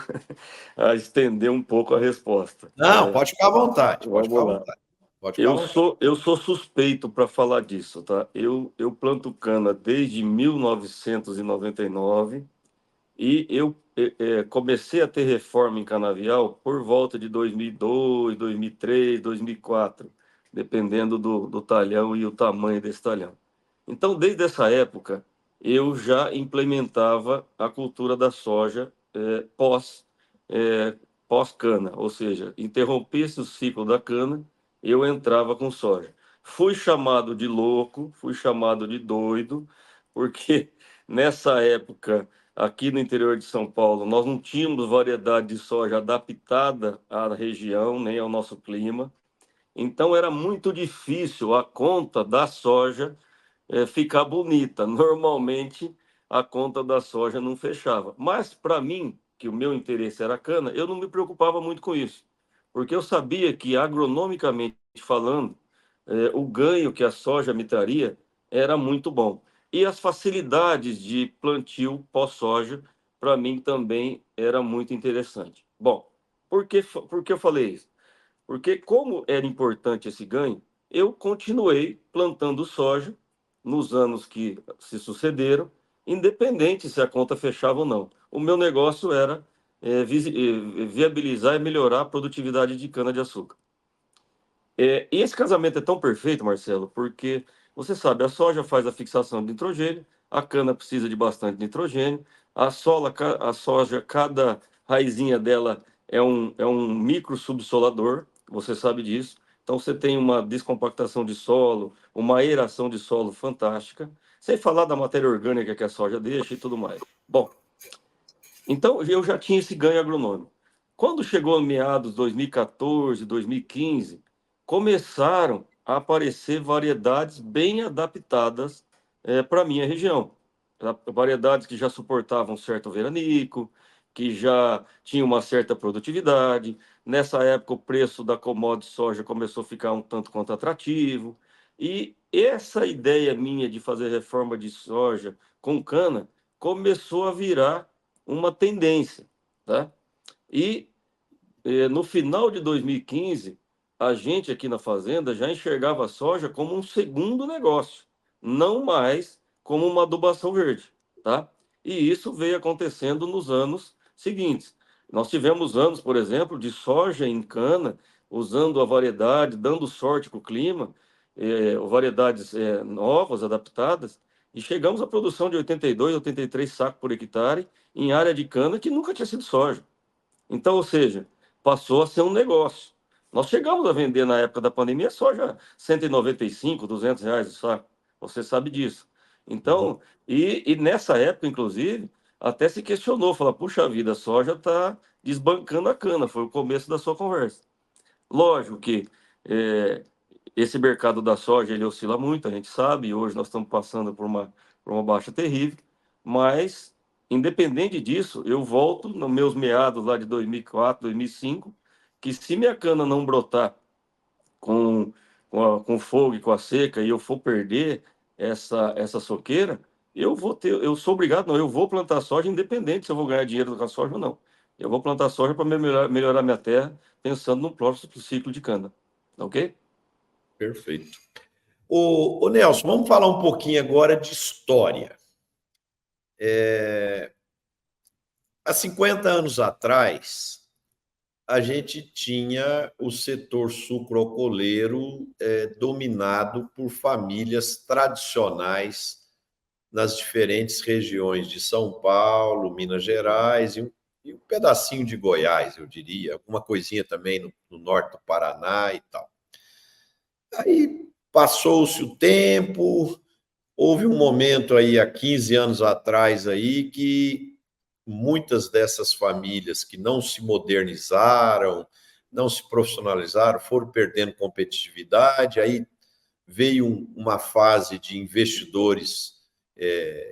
a estender um pouco a resposta. Não, pode ficar à vontade, pode ficar à Vamos lá. vontade. Pode ficar à vontade. Eu sou suspeito para falar disso, tá? Eu planto cana desde 1999 e eu comecei a ter reforma em canavial por volta de 2002, 2003, 2004, dependendo do talhão e o tamanho desse talhão. Então, desde essa época, eu já implementava a cultura da soja eh, pós-cana, ou seja, interrompesse o ciclo da cana, eu entrava com soja. Fui chamado de louco, fui chamado de doido, porque nessa época, aqui no interior de São Paulo, nós não tínhamos variedade de soja adaptada à região, nem ao nosso clima. Então, era muito difícil a conta da soja ficar bonita. Normalmente, a conta da soja não fechava. Mas, para mim, que o meu interesse era a cana, eu não me preocupava muito com isso, porque eu sabia que, agronomicamente falando, o ganho que a soja me traria era muito bom. E as facilidades de plantio pós-soja, para mim, também era muito interessante. Bom, por que eu falei isso? Porque, como era importante esse ganho, eu continuei plantando soja nos anos que se sucederam, independente se a conta fechava ou não. O meu negócio era viabilizar e melhorar a produtividade de cana-de-açúcar. E esse casamento é tão perfeito, Marcelo, porque você sabe, a soja faz a fixação de nitrogênio, a cana precisa de bastante nitrogênio, a soja, cada raizinha dela é um micro subsolador, você sabe disso. Então você tem uma descompactação de solo, uma aeração de solo fantástica, sem falar da matéria orgânica que a soja deixa e tudo mais. Bom, então eu já tinha esse ganho agronômico. Quando chegou a meados de 2014, 2015, começaram a aparecer variedades bem adaptadas para a minha região. Variedades que já suportavam um certo veranico, que já tinham uma certa produtividade. Nessa época, o preço da commodity soja começou a ficar um tanto quanto atrativo. E essa ideia minha de fazer reforma de soja com cana começou a virar uma tendência, tá? E no final de 2015, a gente aqui na fazenda já enxergava a soja como um segundo negócio, não mais como uma adubação verde, tá? E isso veio acontecendo nos anos seguintes. Nós tivemos anos, por exemplo, de soja em cana, usando a variedade, dando sorte com o clima, variedades novas, adaptadas, e chegamos à produção de 82, 83 sacos por hectare em área de cana que nunca tinha sido soja. Então, ou seja, passou a ser um negócio. Nós chegamos a vender na época da pandemia soja 195, R$ 200 o saco. Você sabe disso. Então, e nessa época, inclusive, até se questionou, falou, puxa vida, a soja está desbancando a cana. Foi o começo da sua conversa. Lógico que é, esse mercado da soja ele oscila muito, a gente sabe, e hoje nós estamos passando por uma baixa terrível, mas, independente disso, eu volto nos meus meados lá de 2004, 2005, que se minha cana não brotar com fogo e com a seca e eu for perder essa soqueira, eu sou obrigado, não, eu vou plantar soja independente se eu vou ganhar dinheiro com a soja ou não. Eu vou plantar soja para melhorar minha terra, pensando no próximo ciclo de cana. Ok? Perfeito. O Nelson, vamos falar um pouquinho agora de história. Há 50 anos atrás, a gente tinha o setor sucroalcooleiro dominado por famílias tradicionais nas diferentes regiões de São Paulo, Minas Gerais e um pedacinho de Goiás, eu diria, alguma coisinha também no norte do Paraná e tal. Aí passou-se o tempo, houve um momento aí há 15 anos atrás aí que muitas dessas famílias que não se modernizaram, não se profissionalizaram, foram perdendo competitividade, aí veio uma fase de investidores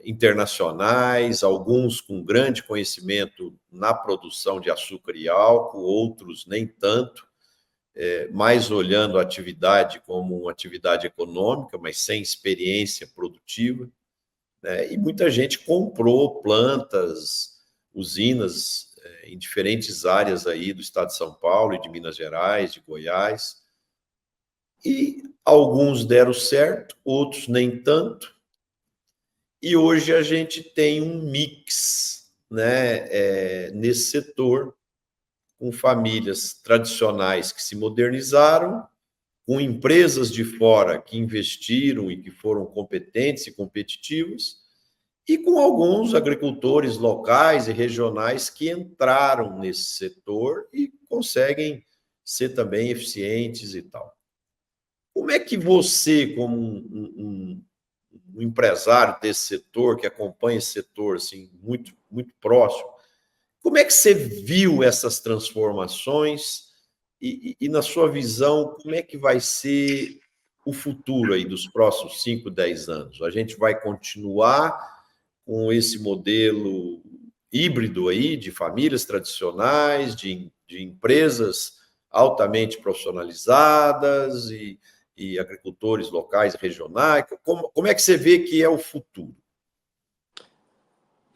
internacionais, alguns com grande conhecimento na produção de açúcar e álcool, outros nem tanto, mais olhando a atividade como uma atividade econômica, mas sem experiência produtiva, né? E muita gente comprou plantas, usinas em diferentes áreas aí do estado de São Paulo e de Minas Gerais, de Goiás, e alguns deram certo, outros nem tanto, e hoje a gente tem um mix, né, nesse setor, com famílias tradicionais que se modernizaram, com empresas de fora que investiram e que foram competentes e competitivos, e com alguns agricultores locais e regionais que entraram nesse setor e conseguem ser também eficientes e tal. Como é que você, como um empresário desse setor, que acompanha esse setor assim, muito, muito próximo, como é que você viu essas transformações e, na sua visão, como é que vai ser o futuro aí dos próximos 5, 10 anos? A gente vai continuar com esse modelo híbrido aí de famílias tradicionais, de empresas altamente profissionalizadas e agricultores locais e regionais? Como é que você vê que é o futuro?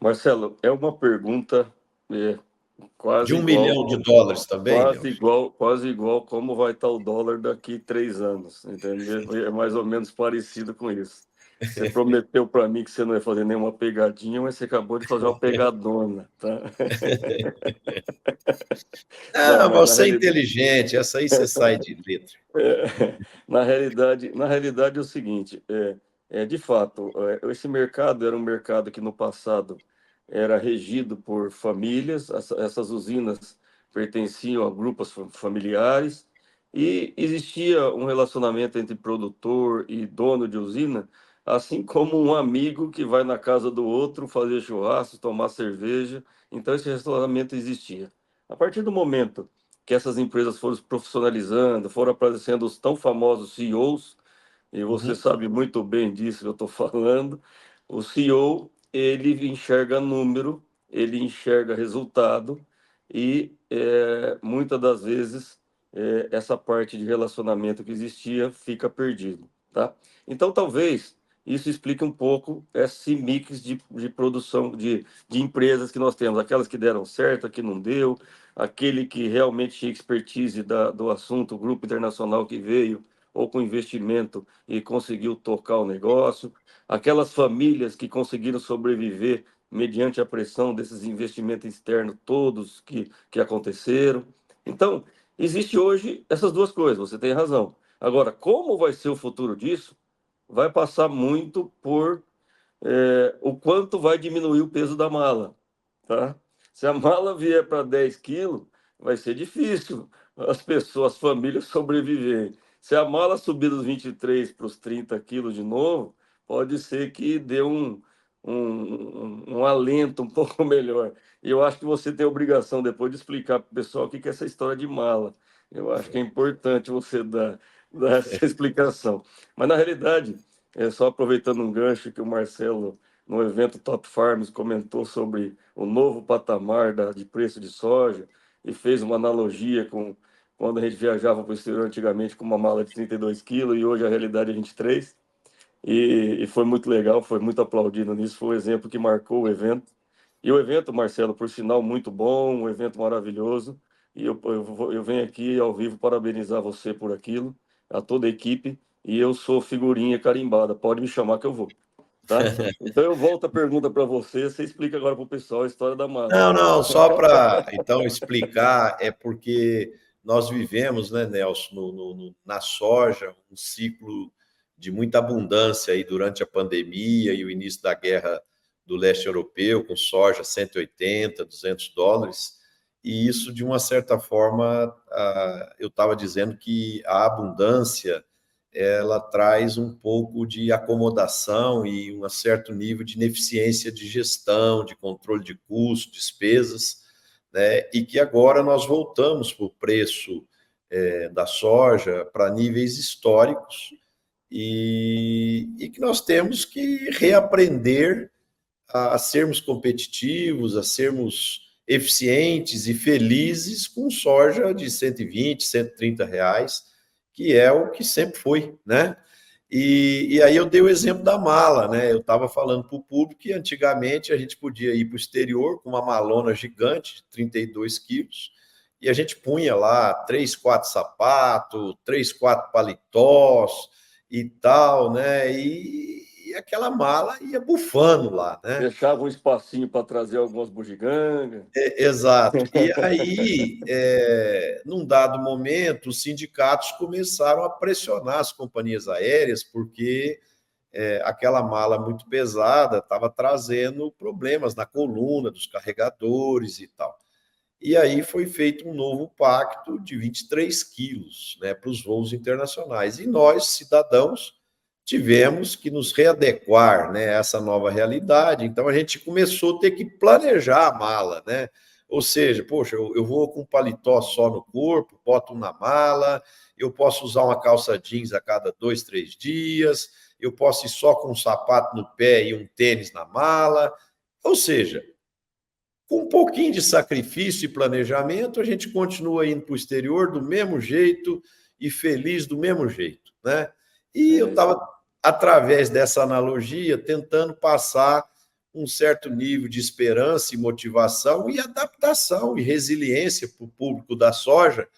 Marcelo, é uma pergunta é, De quase US$ 1 igual, milhão também, Nelson? quase igual como vai estar o dólar daqui 3 anos, entendeu? É mais ou menos parecido com isso. Você prometeu para mim que você não ia fazer nenhuma pegadinha, mas você acabou de fazer uma pegadona, tá? Não, Ah, mas você é inteligente, essa aí você sai de letra. na realidade é o seguinte, de fato, esse mercado era um mercado que no passado era regido por famílias, essas usinas pertenciam a grupos familiares e existia um relacionamento entre produtor e dono de usina, assim como um amigo que vai na casa do outro fazer churrasco, tomar cerveja, então esse relacionamento existia. A partir do momento que essas empresas foram se profissionalizando, foram aparecendo os tão famosos CEOs, e você Uhum. sabe muito bem disso que eu estou falando. O CEO, ele enxerga número, ele enxerga resultado, e muitas das vezes essa parte de relacionamento que existia fica perdido, tá? Então, talvez isso explique um pouco esse mix de produção de empresas que nós temos, aquelas que deram certo, a que não deu, aquele que realmente tinha expertise do assunto, o grupo internacional que veio, ou com investimento e conseguiu tocar o negócio, aquelas famílias que conseguiram sobreviver mediante a pressão desses investimentos externos todos que aconteceram. Então, existe hoje essas duas coisas, você tem razão. Agora, como vai ser o futuro disso? Vai passar muito por o quanto vai diminuir o peso da mala, tá? Se a mala vier para 10 quilos, vai ser difícil as pessoas, as famílias sobreviverem. Se a mala subir dos 23 para os 30 quilos de novo, pode ser que dê um alento um pouco melhor. E eu acho que você tem a obrigação depois de explicar para o pessoal o que é essa história de mala. Eu acho que é importante você dar essa explicação. Mas, na realidade, só aproveitando um gancho que o Marcelo, no evento Top Farms, comentou sobre o novo patamar de preço de soja e fez uma analogia com quando a gente viajava para o exterior antigamente com uma mala de 32 quilos e hoje a realidade é 23. E foi muito legal, foi muito aplaudido nisso, foi um exemplo que marcou o evento. E o evento, Marcelo, por sinal, muito bom, um evento maravilhoso. E eu venho aqui ao vivo parabenizar você por aquilo, a toda a equipe. E eu sou figurinha carimbada, pode me chamar que eu vou, tá? Então eu volto a pergunta para você, você explica agora para o pessoal a história da mala. Não, não, só para então explicar, é porque nós vivemos, né, Nelson, na soja, um ciclo de muita abundância aí durante a pandemia e o início da guerra do leste europeu, com soja 180, US$ 200, e isso, de uma certa forma, eu estava dizendo que a abundância ela traz um pouco de acomodação e um certo nível de ineficiência de gestão, de controle de custos, despesas, né? E que agora nós voltamos para o preço da soja para níveis históricos e que nós temos que reaprender a sermos competitivos, a sermos eficientes e felizes com soja de 120, R$ 130, que é o que sempre foi, né? E aí eu dei o exemplo da mala, né? Eu estava falando para o público que antigamente a gente podia ir para o exterior com uma malona gigante de 32 quilos e a gente punha lá 3, 4 sapatos, 3, 4 paletós e tal, né? E aquela mala ia bufando lá, né? Deixava um espacinho para trazer algumas bugigangas. Exato. E aí, num dado momento, os sindicatos começaram a pressionar as companhias aéreas, porque aquela mala muito pesada estava trazendo problemas na coluna dos carregadores e tal. E aí foi feito um novo pacto de 23 quilos, né, para os voos internacionais. E nós, cidadãos, tivemos que nos readequar, né, a essa nova realidade. Então a gente começou a ter que planejar a mala, né? Ou seja, poxa, eu vou com um paletó só no corpo, boto na mala, eu posso usar uma calça jeans a cada 2, 3 dias, eu posso ir só com um sapato no pé e um tênis na mala. Ou seja, com um pouquinho de sacrifício e planejamento, a gente continua indo para o exterior do mesmo jeito e feliz do mesmo jeito, né? E eu estava, através dessa analogia, tentando passar um certo nível de esperança e motivação e adaptação e resiliência para o público da soja,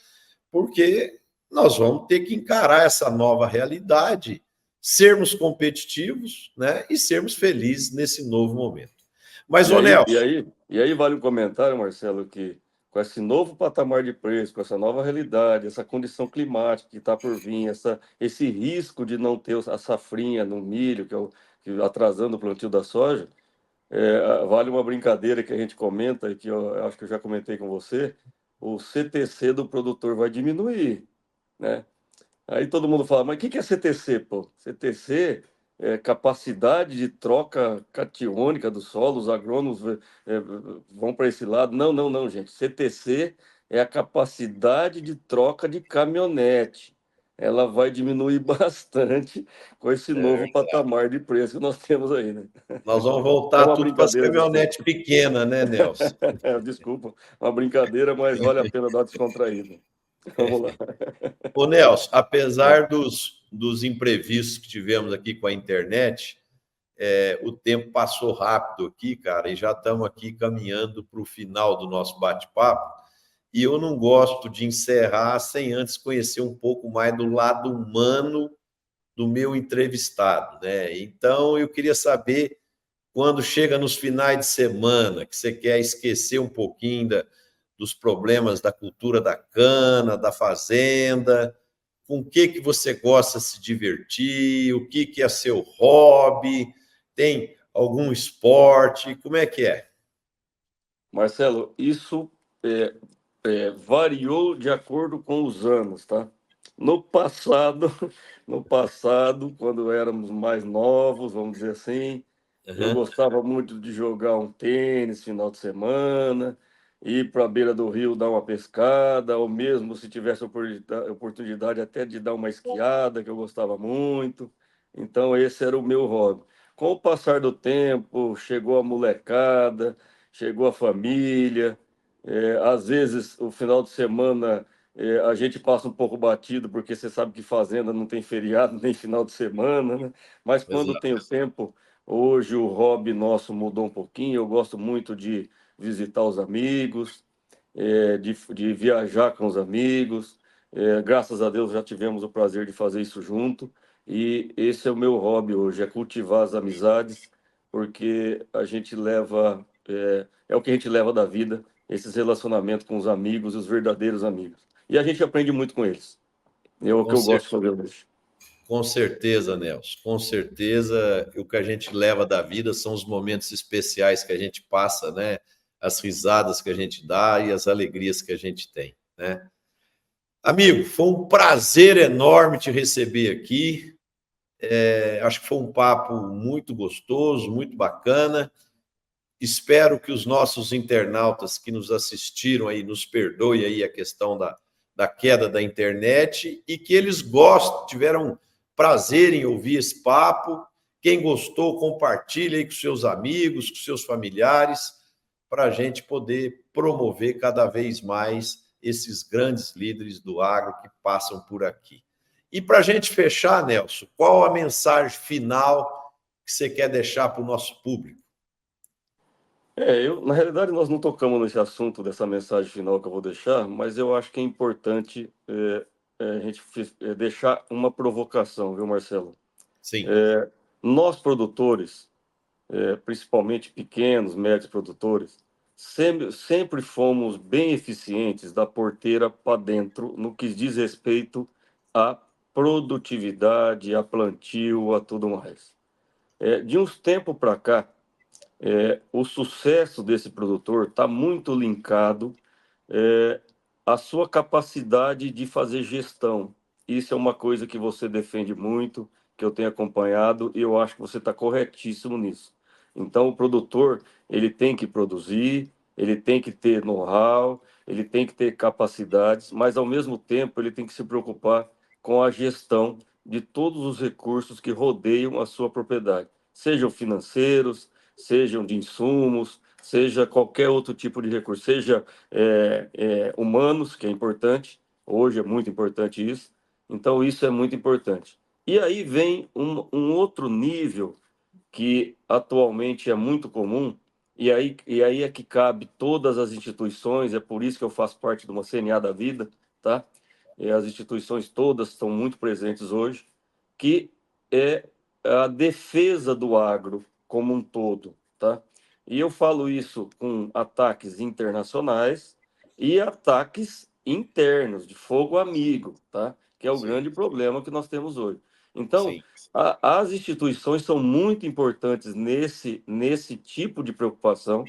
porque nós vamos ter que encarar essa nova realidade, sermos competitivos, né, e sermos felizes nesse novo momento. Mas, e aí vale um comentário, Marcelo, que com esse novo patamar de preço, com essa nova realidade, essa condição climática que está por vir, esse risco de não ter a safrinha no milho, que atrasando o plantio da soja, vale uma brincadeira que a gente comenta, e que eu acho que eu já comentei com você, o CTC do produtor vai diminuir, né? Aí todo mundo fala, mas o que é CTC, pô? CTC é capacidade de troca catiônica do solo, os agrônomos vão para esse lado. Não, não, não, gente. CTC é a capacidade de troca de caminhonete. Ela vai diminuir bastante com esse novo patamar de preço que nós temos aí, né? nós vamos É voltar uma tudo para as brincadeira, desculpa. caminhonetes pequenas, né, Nelson? Desculpa, uma brincadeira, mas vale a pena dar uma descontraída. Vamos lá. Ô, Nelson, apesar dos imprevistos que tivemos aqui com a internet, o tempo passou rápido aqui, cara, e já estamos aqui caminhando para o final do nosso bate-papo. E eu não gosto de encerrar sem antes conhecer um pouco mais do lado humano do meu entrevistado, né? Então, eu queria saber, quando chega nos finais de semana, que você quer esquecer um pouquinho dos problemas da cultura da cana, da fazenda, com o que você gosta de se divertir, o que é seu hobby, tem algum esporte, como é que é? Marcelo, isso variou de acordo com os anos, tá? No passado, no passado, quando éramos mais novos, vamos dizer assim, eu Uhum. gostava muito de jogar um tênis final de semana, ir para a beira do rio dar uma pescada, ou mesmo se tivesse oportunidade até de dar uma esquiada, que eu gostava muito. Então, esse era o meu hobby. Com o passar do tempo, chegou a molecada, chegou a família. Às vezes, o final de semana, a gente passa um pouco batido, porque você sabe que fazenda não tem feriado nem final de semana, né? Mas quando tem o Exato. tempo, hoje o hobby nosso mudou um pouquinho. Eu gosto muito de visitar os amigos, de viajar com os amigos. Graças a Deus já tivemos o prazer de fazer isso junto. E esse é o meu hobby hoje, é cultivar as amizades, porque a gente leva, é o que a gente leva da vida, esses relacionamentos com os amigos, os verdadeiros amigos. E a gente aprende muito com eles. É o que Com eu gosto de certeza. fazer hoje. Com certeza, Nelson. Com certeza, o que a gente leva da vida são os momentos especiais que a gente passa, né? As risadas que a gente dá e as alegrias que a gente tem, né? Amigo, foi um prazer enorme te receber aqui. Acho que foi um papo muito gostoso, muito bacana. Espero que os nossos internautas que nos assistiram aí nos perdoem aí a questão da queda da internet e que eles gostem, tiveram prazer em ouvir esse papo. Quem gostou, compartilhe aí com seus amigos, com seus familiares, para a gente poder promover cada vez mais esses grandes líderes do agro que passam por aqui. E para a gente fechar, Nelson, qual a mensagem final que você quer deixar para o nosso público? Na realidade, nós não tocamos nesse assunto dessa mensagem final que eu vou deixar, mas eu acho que é importante a gente deixar uma provocação, viu, Marcelo? Sim. Nós, produtores, principalmente pequenos, médios produtores, sempre fomos bem eficientes da porteira para dentro no que diz respeito à produtividade, a plantio, a tudo mais. De uns tempos para cá, o sucesso desse produtor está muito linkado à sua capacidade de fazer gestão. Isso é uma coisa que você defende muito, que eu tenho acompanhado, e eu acho que você está corretíssimo nisso. Então, o produtor, ele tem que produzir, ele tem que ter know-how, ele tem que ter capacidades, mas, ao mesmo tempo, ele tem que se preocupar com a gestão de todos os recursos que rodeiam a sua propriedade, sejam financeiros, sejam de insumos, seja qualquer outro tipo de recurso, seja humanos, que é importante, hoje é muito importante isso, então isso é muito importante. E aí vem um outro nível que atualmente é muito comum, e aí é que cabe todas as instituições, é por isso que eu faço parte de uma CNA da vida, tá? E as instituições todas estão muito presentes hoje, que é a defesa do agro como um todo, tá? E eu falo isso com ataques internacionais e ataques internos, de fogo amigo, tá? Que é o Sim, grande problema que nós temos hoje. Então, sim, as instituições são muito importantes nesse tipo de preocupação,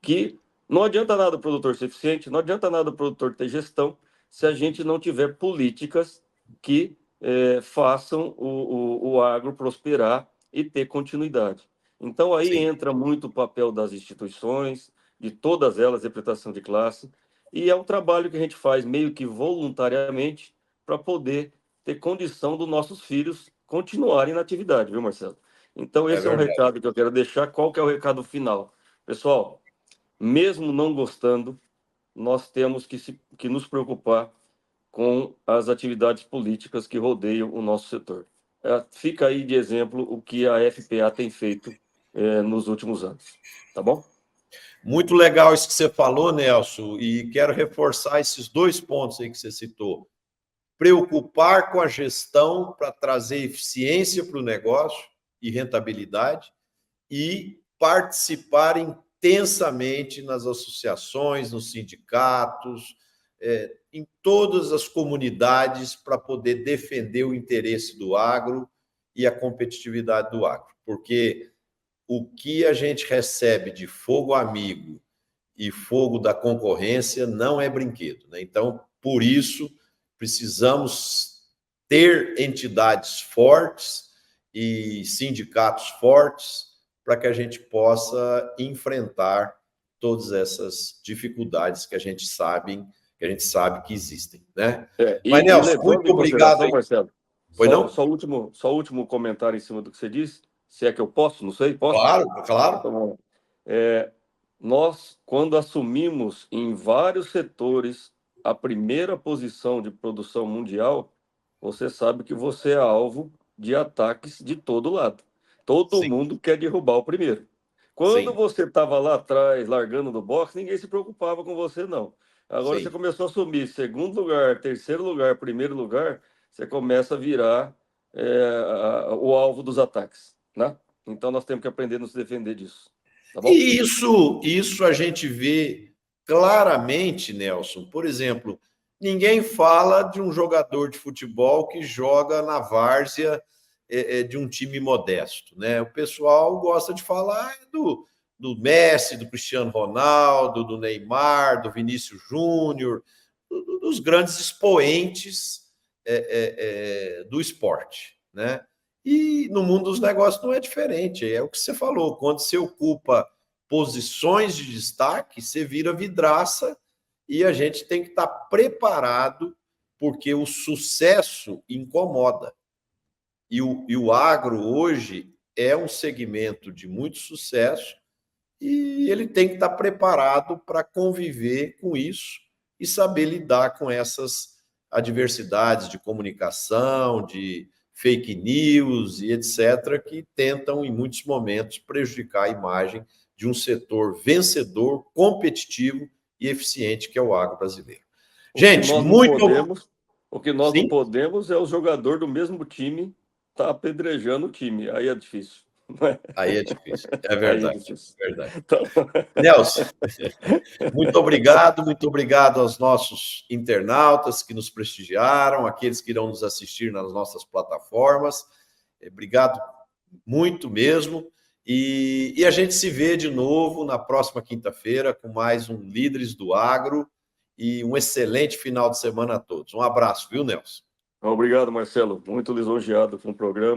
que não adianta nada o produtor ser eficiente, não adianta nada o produtor ter gestão, se a gente não tiver políticas que façam o agro prosperar e ter continuidade. Então, aí sim. entra muito o papel das instituições, de todas elas, representação de classe, e é um trabalho que a gente faz meio que voluntariamente para poder ter condição dos nossos filhos continuarem na atividade, viu, Marcelo? Então, É esse é um verdade. recado que eu quero deixar. Qual que é o recado final? Pessoal, mesmo não gostando, nós temos que nos preocupar com as atividades políticas que rodeiam o nosso setor. Fica aí de exemplo o que a FPA tem feito nos últimos anos. Tá bom? Muito legal isso que você falou, Nelson, e quero reforçar esses 2 pontos aí que você citou. Preocupar com a gestão para trazer eficiência para o negócio e rentabilidade, e participar intensamente nas associações, nos sindicatos, em todas as comunidades para poder defender o interesse do agro e a competitividade do agro. Porque o que a gente recebe de fogo amigo e fogo da concorrência não é brinquedo, né? Então, por isso, precisamos ter entidades fortes e sindicatos fortes para que a gente possa enfrentar todas essas dificuldades que a gente sabe que existem, né? Mas, E Nelson, levando muito em obrigado consideração, aí. Marcelo, Pois só, não? só, último comentário em cima do que você disse, se é que eu posso, não sei, posso? Claro, claro. Então, bom. É, nós, quando assumimos em vários setores a primeira posição de produção mundial, você sabe que você é alvo de ataques de todo lado. Todo Sim, mundo quer derrubar o primeiro. Quando sim, você estava lá atrás, largando do boxe, ninguém se preocupava com você, não. Agora você sim. começou a assumir segundo lugar, terceiro lugar, primeiro lugar, você começa a virar o alvo dos ataques, né? Então nós temos que aprender a nos defender disso. Tá bom? E isso a gente vê claramente, Nelson. Por exemplo, ninguém fala de um jogador de futebol que joga na várzea de um time modesto, né? O pessoal gosta de falar do Messi, do Cristiano Ronaldo, do Neymar, do Vinícius Júnior, dos grandes expoentes do esporte, né? E no mundo dos negócios não é diferente. É o que você falou. Quando você ocupa posições de destaque, você vira vidraça, e a gente tem que estar preparado, porque o sucesso incomoda. E o agro hoje é um segmento de muito sucesso, e ele tem que estar preparado para conviver com isso e saber lidar com essas adversidades de comunicação, de fake news e etc., que tentam, em muitos momentos, prejudicar a imagem de um setor vencedor, competitivo e eficiente, que é o agro brasileiro. O que Gente, nós não muito. podemos, o que nós não Sim, podemos é o jogador do mesmo time tá apedrejando o time. Aí é difícil. Não é? aí é difícil. É Aí é verdade. difícil. É verdade. Então, Nelson, muito obrigado aos nossos internautas que nos prestigiaram, aqueles que irão nos assistir nas nossas plataformas. Obrigado muito mesmo. E a gente se vê de novo na próxima quinta-feira com mais um Líderes do Agro, e um excelente final de semana a todos. Um abraço, viu, Nelson? obrigado, Marcelo. Muito lisonjeado com o programa.